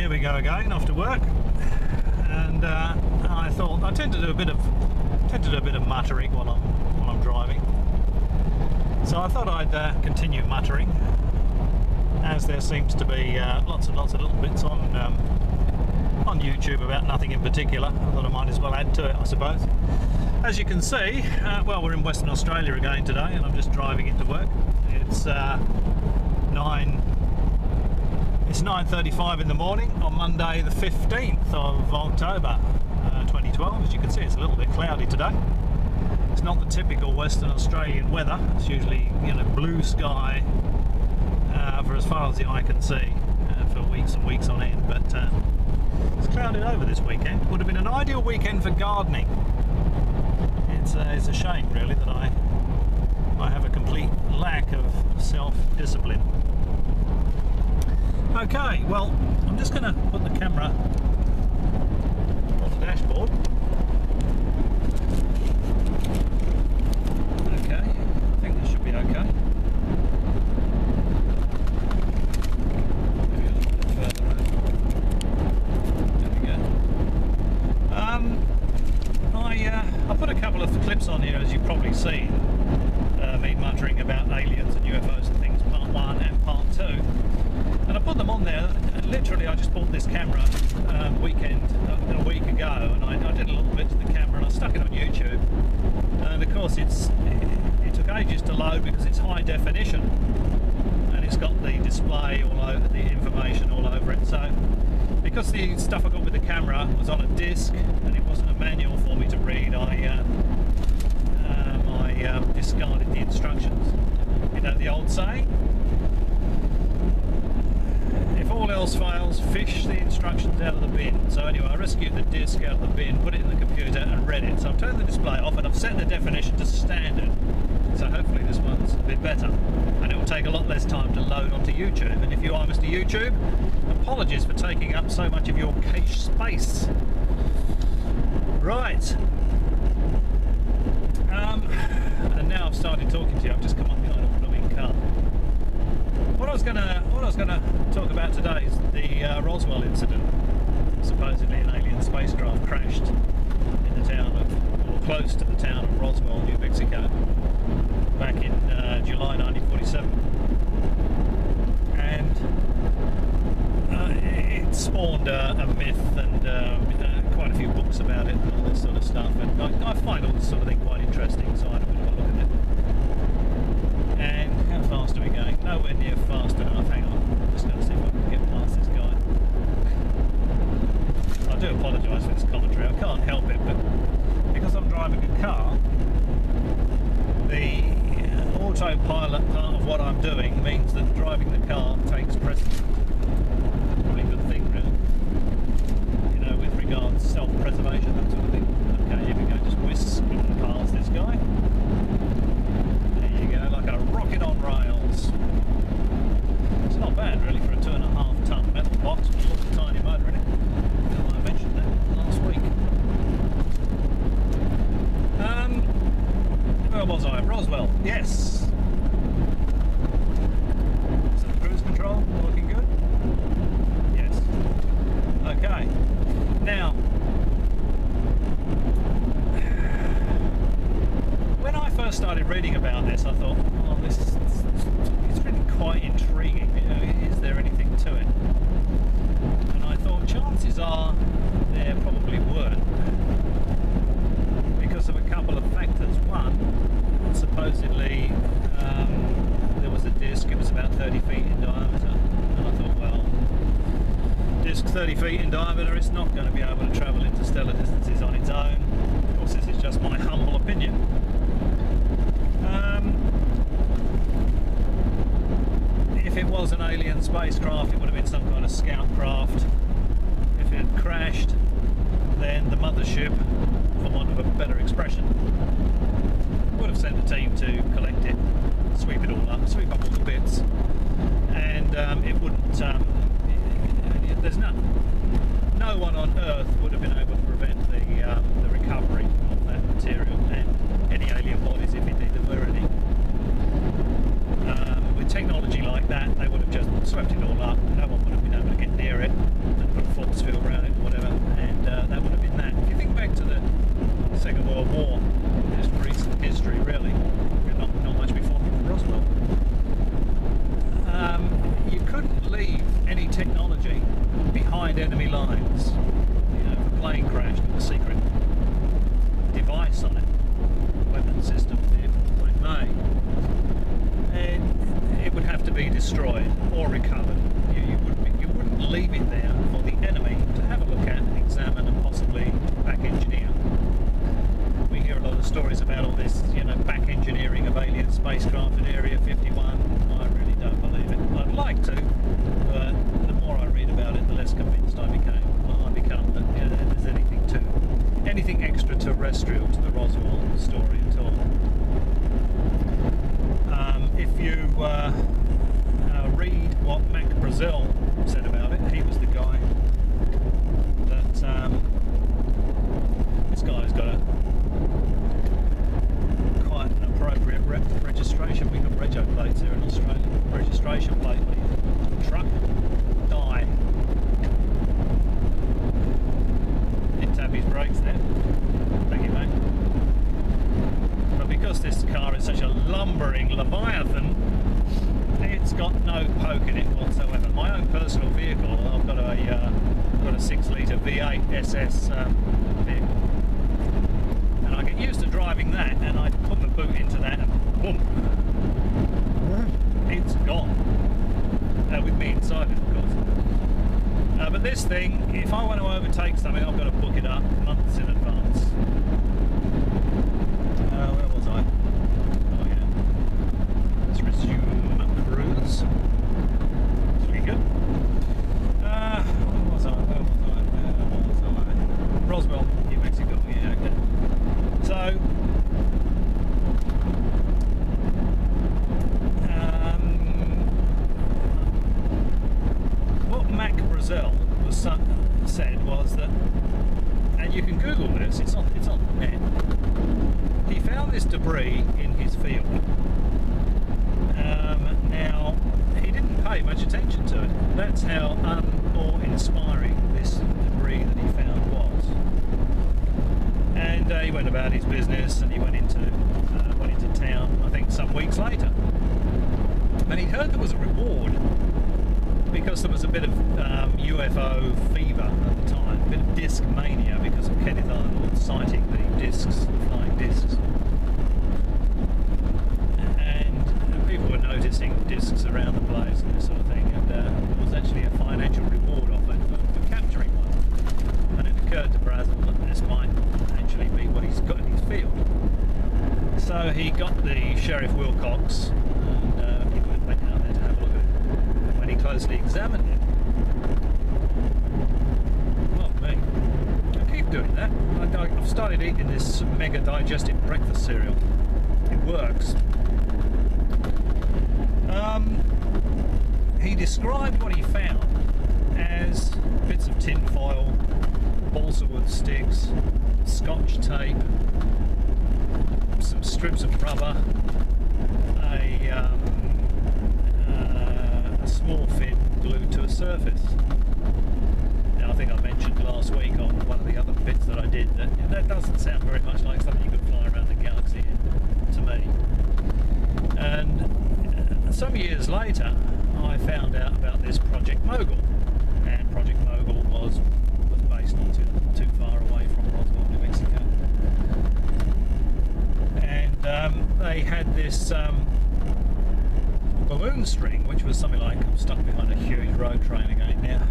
here we go again after work, and I thought I tend to do a bit of muttering while I'm driving. So I thought I'd continue muttering, as there seems to be lots and lots of little bits on YouTube about nothing in particular. I thought I might as well add to it, I suppose. As you can see, well, we're in Western Australia again today, and I'm just driving into work. It's 9:35 in the morning on Monday the 15th of October 2012. As you can see, it's a little bit cloudy today. It's not the typical Western Australian weather. It's usually, you know, blue sky for as far as the eye can see for weeks and weeks on end, but it's clouded over this weekend. Would have been an ideal weekend for gardening. It's a shame really that I have a complete lack of self-discipline. Okay, well, I'm just going to put the camera on the dashboard. Okay, I think this should be okay. Maybe a little bit further over. There we go. I put a couple of clips on here, as you've probably seen, me muttering about aliens and UFOs and things, part 1 and part 2. And I put them on there, and literally I just bought this camera a week ago, and I did a little bit to the camera and I stuck it on YouTube. And of course it took ages to load because it's high definition, and it's got the display all over, the information all over it. So because the stuff I got with the camera was on a disc and it wasn't a manual for me to read, I discarded the instructions. You know the old saying? If all else fails, fish the instructions out of the bin. So anyway, I rescued the disc out of the bin, put it in the computer and read it. So I've turned the display off and I've set the definition to standard. So hopefully this one's a bit better. And it will take a lot less time to load onto YouTube. And if you are Mr. YouTube, apologies for taking up so much of your cache space. Right. And now I've started talking to you. I've just come up behind a blooming car. What I was gonna talk about today is the Roswell incident. Supposedly an alien spacecraft crashed in the town of, or close to the town of Roswell, New Mexico, back in July 1947. And it spawned a myth and quite a few books about it and all this sort of stuff. And I find all this sort of thing quite interesting, so I had a bit of a look at it. And how fast are we going? Nowhere near fast enough. Hang on, I'm just going to see if I can get past this guy. I do apologise for this commentary, I can't help it, but because I'm driving a car, the autopilot part of what I'm doing means that driving the car takes precedence. Probably a good thing, really. You know, with regards to self-preservation, that sort of thing. Okay, here we go, just whisking past this guy. Like a rocket on rails. It's not bad really for a 2.5 ton metal box with a little tiny motor in it. I mentioned that last week. Where was I? Roswell. Yes. So the cruise control looking good? Yes. Okay. Now, when I first started reading about this, I thought, well, it's really quite intriguing. You know, is there anything to it? And I thought chances are there probably weren't, because of a couple of factors. One, supposedly there was a disc. It was about 30 feet in diameter, and I thought, well, disc 30 feet in diameter, it's not going to be able to travel interstellar distances on its own. Of course, this is just my humble opinion. If it was an alien spacecraft, it would have been some kind of scout craft. If it had crashed, then the mothership, for want of a better expression, would have sent a team to collect it, sweep it all up, sweep up all the bits, and it wouldn't. There's no one on Earth would have been able to prevent the recovery of that material and any alien bodies, if indeed there were any. With technology like that, they would have just swept it all up. No one would have been able to get near it and put destroyed enemy lines. You know, if a plane crashed with a secret device on it, weapon system, vehicle, it may, and it would have to be destroyed or recovered. You wouldn't leave it there for the enemy to have a look at, examine, and possibly back engineer. We hear a lot of stories about all this, you know, back engineering of alien spacecraft in Area 51. I really don't believe it. I'd like to, but the more I read about it, the less convinced I become that, you know, there's anything extraterrestrial to the Roswell story at all. If you read what Mac Brazil said about it, he was the guy that this guy's got a quite an appropriate registration. We got rego plates here in Australia. Registration plate, truck, die. Didn't tap his brakes there. Thank you, mate. But because this car is such a lumbering leviathan, it's got no poke in it whatsoever. My own personal vehicle, I've got a 6-litre V8 SS vehicle, and I get used to driving that, and I put the boot into that, and boom, it's gone. With me inside it, of course. But this thing, if I want to overtake something, I've got to book it up months in advance. Where was I? Oh yeah. Let's resume the cruise. Pretty good. Where was I? Roswell, New Mexico. Yeah, okay. So, what Mac Brazil said was that, and you can Google this, it's on the net, he found this debris in his field. Now, he didn't pay much attention to it. That's how uninspiring this debris that he found was. And he went about his business, and he went into town, I think, some weeks later. And he heard there was a reward, because there was a bit of UFO fever at the time, a bit of disc mania because of Kenneth Arnold sighting the discs, the flying discs. And people were noticing discs around the place and this sort of thing, and there was actually a financial reward offered for capturing one. And it occurred to Brazil that this might actually be what he's got in his field. So he got the Sheriff Wilcox, and he went down there to have a look at it. When he closely examined it, well, me, I keep doing that. I've started eating this mega digestive breakfast cereal. It works. He described what he found as bits of tin foil, balsa wood sticks, scotch tape, some strips of rubber, a small fin glued to a surface. Now, I think I mentioned last week on one of the other bits that I did that doesn't sound very much like something you could fly around the galaxy in, to me. And some years later, I found out about this Project Mogul, and Project Mogul was based not too far away from Roswell, New Mexico. And they had this balloon string, which was something like, I'm stuck behind a huge road train again now.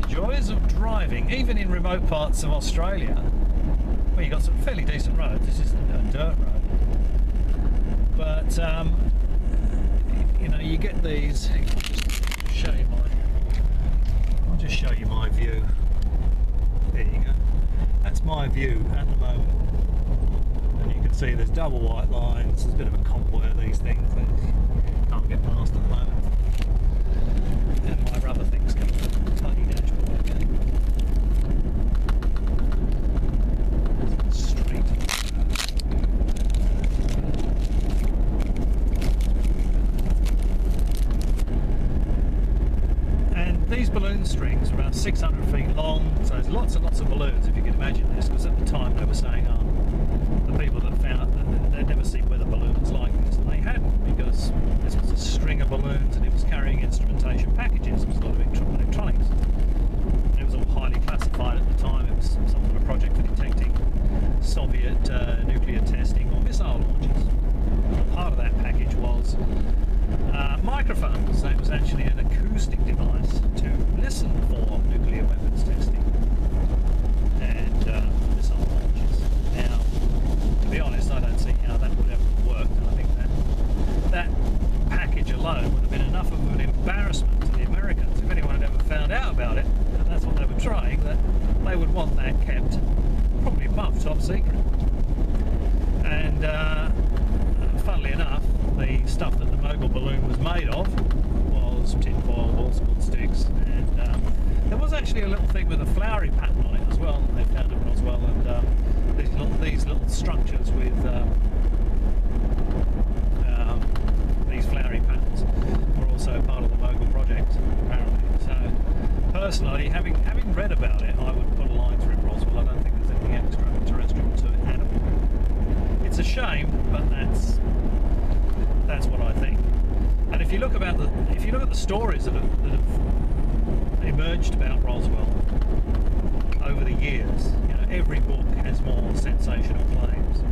The joys of driving, even in remote parts of Australia, well, you got some fairly decent roads. This isn't a dirt road, but you know, you get these. I'll just show you my view. There you go. That's my view at the moment. And you can see there's double white lines. There's a bit of a convoy of these things. They can't get past at the moment. And my rubber things come from the bloody dashboard again. Straight. And these balloon strings are about 600 feet long, so there's lots and lots of balloons, if you can imagine this, because at the time they were saying, the people that found that they'd never seen weather balloons like this, and they hadn't, because this was a string of balloons and it was carrying instrumentation packages. There was a lot of electronics. microphones. That was actually an acoustic device to listen for nuclear weapons testing and missile launches. Now, to be honest, I don't see how that would ever have worked. I think that package alone would have been enough of an embarrassment to the Americans. If anyone had ever found out about it, and that's what they were trying, that they would want that kept probably above top secret. And funnily enough, the stuff that the Mogul balloon was made of was tinfoil, balsa sticks, and there was actually a little thing with a flowery pattern on it as well that they found at Roswell, and these little structures with these flowery patterns were also part of the Mogul project, apparently. So, personally, having read about it, I would put a line through Roswell. I don't think there's anything extraterrestrial to it at all. It's a shame, but that's what I think. And if you look at the stories that have emerged about Roswell over the years, you know, every book has more sensational claims.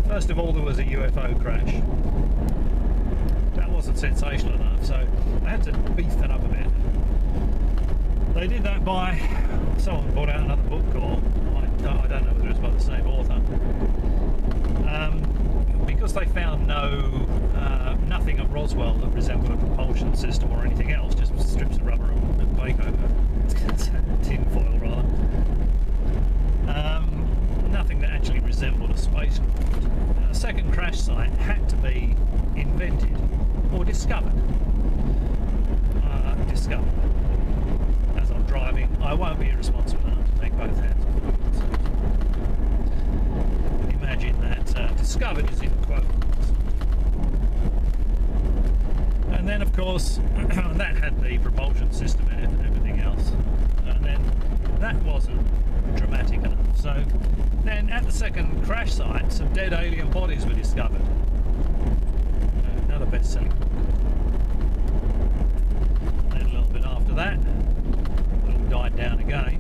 First of all, there was a UFO crash. That wasn't sensational enough, so I had to beef that up a bit. They did that by someone brought out another book, or I don't know whether it's by the same author. Because they found nothing at Roswell that resembled a propulsion system or anything else, just strips of rubber and bake over tin foil rather. Nothing that actually resembled a spacecraft. A second crash site had to be invented or discovered. As I'm driving, I won't be irresponsible enough to take both hands off the wheel. Imagine that discovered is in quotes. And then, of course, that had the propulsion system in it and everything else. And then that wasn't dramatic enough. So then at the second crash site, some dead alien bodies were discovered. Another best-selling book. Then a little bit after that, it all died down again.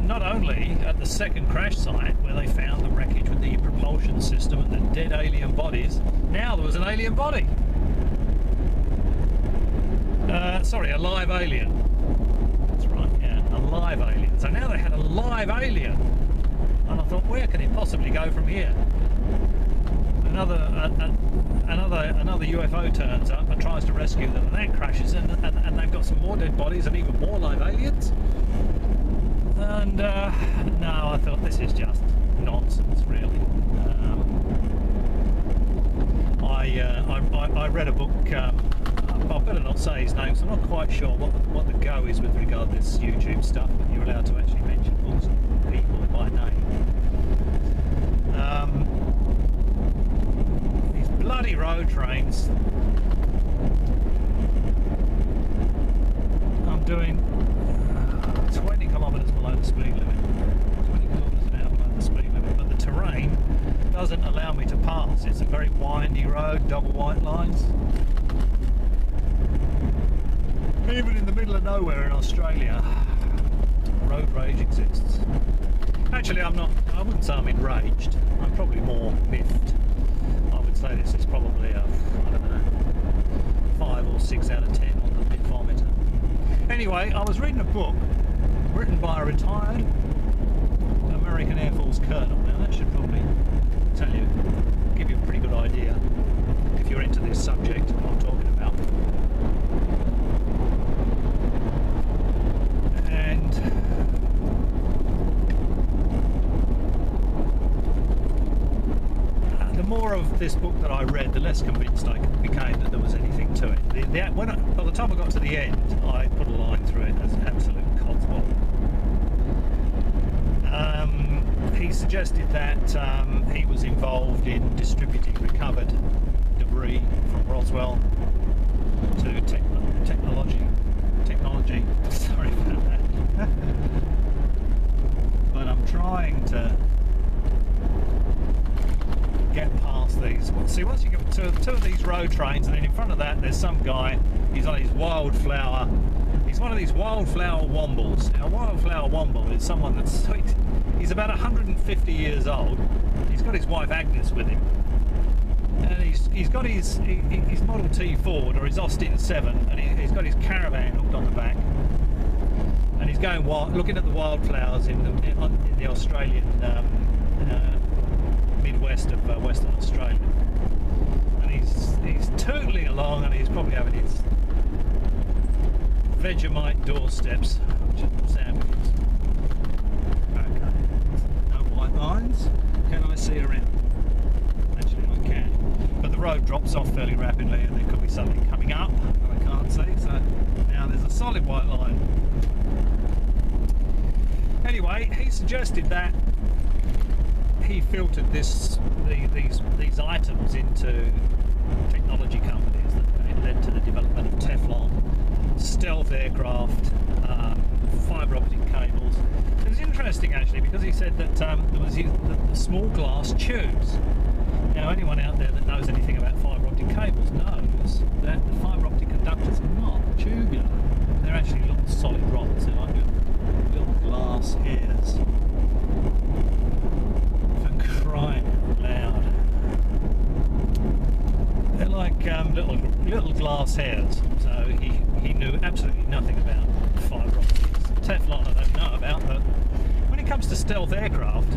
Not only at the second crash site where they found the wreckage with the propulsion system and the dead alien bodies, now there was an alien body. Sorry, a live alien. That's right, yeah, a live alien. So now they had a live alien. And I thought, where can it possibly go from here? Another UFO turns up and tries to rescue them, and that crashes, and they've got some more dead bodies and even more live aliens. And no, I thought this is just nonsense, really. I read a book. I better not say his name, so I'm not quite sure what the go is with regard to this YouTube stuff. But you're allowed to actually mention books and people by name. These bloody road trains. I'm doing 20 kilometres below the speed limit. 20 kilometres an hour below the speed limit, but the terrain doesn't allow me to pass. It's a very windy road, double white lines. Even in the middle of nowhere in Australia, road rage exists. Actually, I wouldn't say I'm enraged. I'm probably more miffed. I would say this is probably a, I don't know, 5 or 6 out of 10 on the miffometer. Anyway, I was reading a book written by a retired American Air Force colonel. Now that should probably give you a pretty good idea if you're into this subject of what I'm talking about. And the more of this book that I read, the less convinced I became that there was anything to it. By the time I got to the end, I put a line through it as an absolute codswallop. He suggested that he was involved in distributing recovered debris from Roswell to technology. Sorry about that. But I'm trying to get past these. See, once you get two of these road trains, and then in front of that, there's some guy. He's on his wildflower. He's one of these wildflower wombles. Now, a wildflower womble is someone that's sweet. He's about 150 years old. He's got his wife Agnes with him. and he's got his Model T Ford or his Austin 7, and he's got his caravan hooked on the back, and he's going wild, looking at the wildflowers in the Australian Midwest of Western Australia, and he's tootling along, and he's probably having his Vegemite doorsteps sandwiches. Okay, no white lines. Can I see around? Actually, I can. But the road drops off fairly rapidly, and there could be something coming up that I can't see. So now there's a solid white line. Anyway, he suggested that he filtered these items into technology companies that led to the development of Teflon, stealth aircraft, fibre optic cables. It was interesting actually, because he said that there was the small glass tubes. Now anyone out there that knows anything about fibre optic cables knows that the fibre optic conductors are not tubular. They're actually little solid rods. They're like little glass hairs. For crying out loud. They're like little glass hairs. So he knew absolutely nothing about fibre optics. Teflon I don't know about, but when it comes to stealth aircraft,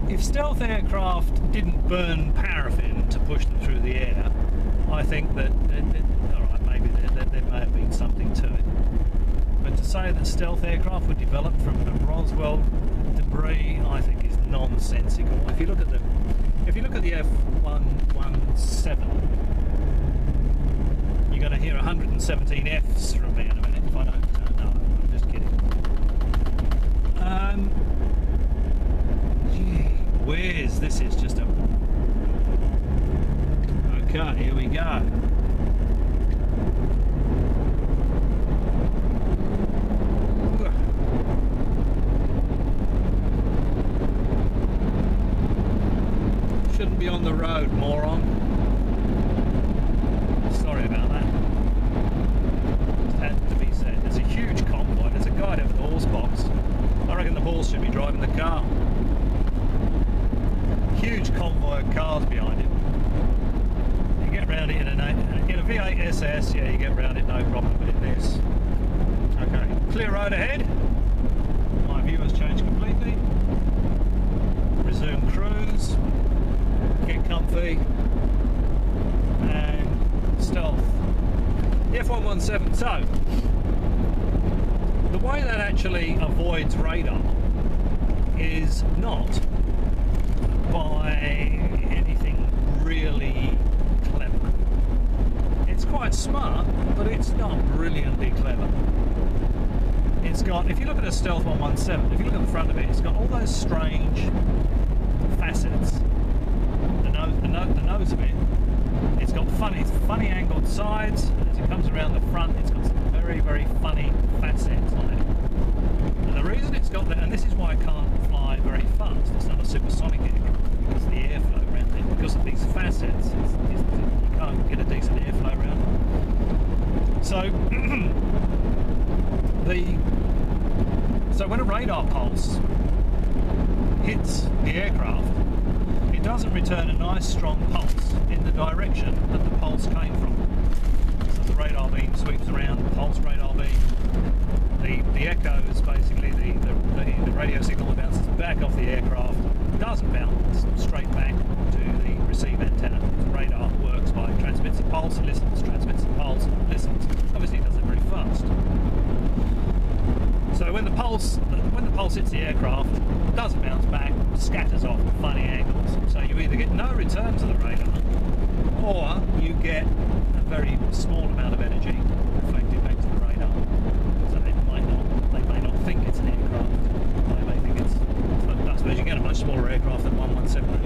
if stealth aircraft didn't burn paraffin to push them through the air, I think that, alright, maybe there may have been something to it. But to say that stealth aircraft were developed from the Roswell debris, I think is nonsensical. If you look at the F-117, you're going to hear 117 Fs from me in a minute if I don't. No, I'm just kidding. Gee whiz, this is just a. Okay, here we go. Shouldn't be on the road, moron. Sorry about that. Just had to be said. There's a huge convoy. There's a guy down at the horse box. I reckon the horse should be driving the car. Huge convoy of cars behind him. You get around it in a V8 SS, yeah, you get around it no problem, but in this. Okay, clear road ahead. My view has changed completely. Resume cruise. Get comfy. And stealth. The F-117. So, the way that actually avoids radar is not by anything really clever. It's quite smart, but it's not brilliantly clever. It's got, if you look at a stealth 117, if you look at the front of it, it's got all those strange facets. The nose of it, it's got funny angled sides, and as it comes around the front, it's got some very, very funny facets on it. And the reason it's got that, and this is why it can't fly very fast, it's not a supersonic aircraft, because of the airflow around it, because of these facets, you can't get a decent airflow around it. So, so when a radar pulse hits the aircraft, it doesn't return a nice strong pulse in the direction that the pulse came from. So the radar beam sweeps around, the pulse radar beam, the echo is basically the radio signal that bounces back off the aircraft, doesn't bounce straight back to the receive antenna. The radar works by transmits a pulse, listens, transmits a pulse, listens. Obviously it does it very fast. So when the pulse hits the aircraft, it doesn't bounce back, scatters off at funny angles. So you either get no return to the radar, or you get a very small amount of energy reflected back to the radar. So they may not think it's an aircraft. They may think it's. I suppose you get a much smaller aircraft than 117.